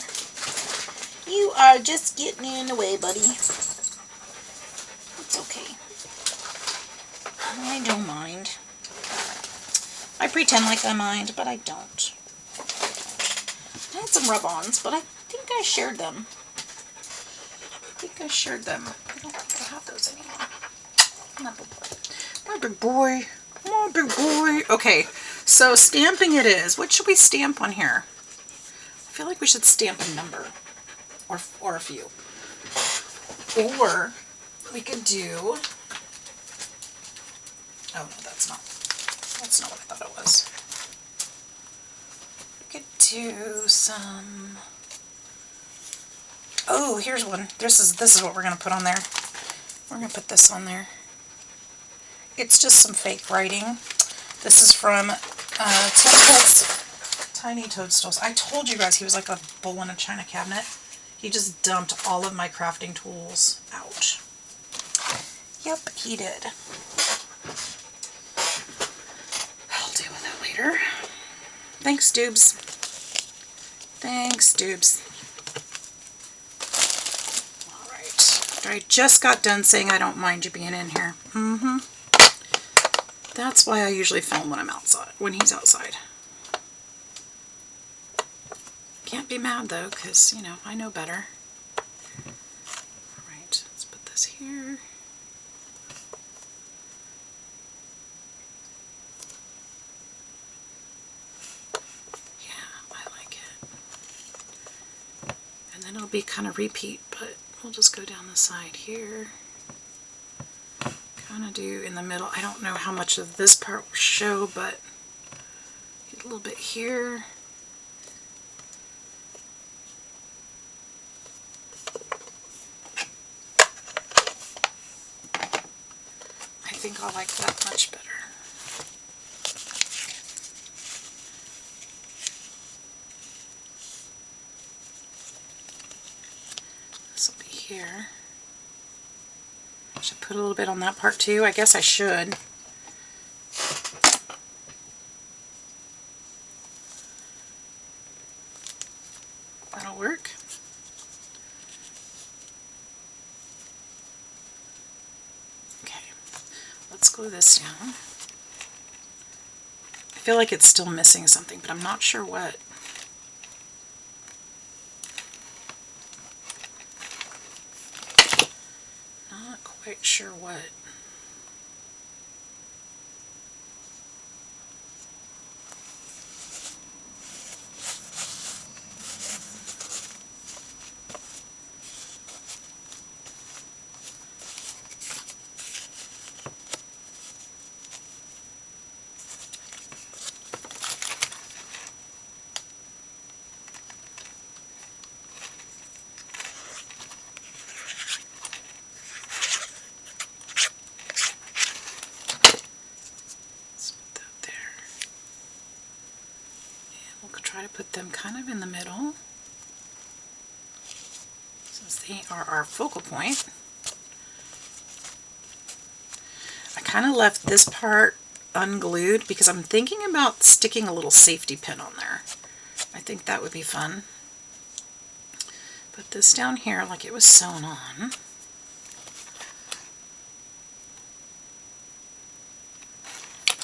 You are just getting in the way, buddy. It's okay. I don't mind. I pretend like I mind, but I don't. I had some rub-ons, but I think I shared them. I don't think I have those anymore. My big boy. My big boy. My big boy. Okay, so stamping it is. What should we stamp on here? I feel like we should stamp a number. Or a few. Or we could do... Oh, no, that's not what I thought it was. We could do some... Oh, here's one. This is what we're going to put on there. We're going to put this on there. It's just some fake writing. This is from Tiny Toadstools. I told you guys he was like a bull in a china cabinet. He just dumped all of my crafting tools out. Yep, he did. I'll deal with that later. Thanks, Doobs. Thanks, Doobs. After I just got done saying I don't mind you being in here. That's why I usually film when I'm outside, when he's outside. Can't be mad though, because, you know, I know better. Alright, let's put this here. Yeah, I like it. And then it'll be kind of repeat, but we'll just go down the side here. Kind of do in the middle. I don't know how much of this part will show, but get a little bit here. I think I like that much better. This will be here. I should put a little bit on that part too. I guess I should. That'll work. Okay, let's glue this down. I feel like it's still missing something, but I'm not sure what. Not quite sure what. Try to put them kind of in the middle, since they are our focal point. I kind of left this part unglued because I'm thinking about sticking a little safety pin on there. I think that would be fun. Put this down here like it was sewn on.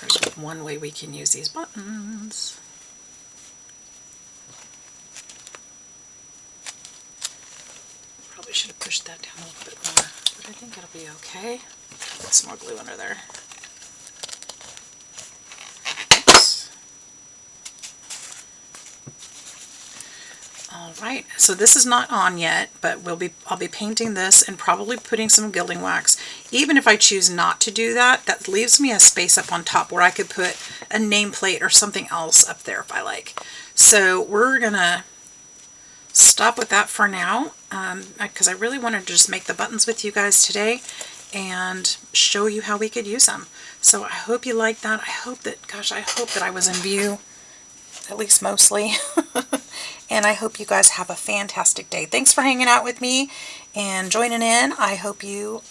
There's one way we can use these buttons. Probably should have pushed that down a little bit more, but I think it'll be okay. Put some more glue under there. Oops. Alright, so this is not on yet, but I'll be painting this and probably putting some gilding wax. Even if I choose not to do that, that leaves me a space up on top where I could put a nameplate or something else up there if I like. So we're gonna stop with that for now, because I really wanted to just make the buttons with you guys today and show you how we could use them. So I hope you like that. I hope that, gosh, I hope that I was in view, at least mostly. And I hope you guys have a fantastic day. Thanks for hanging out with me and joining in. I hope to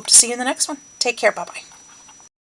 see you in the next one. Take care. Bye-bye.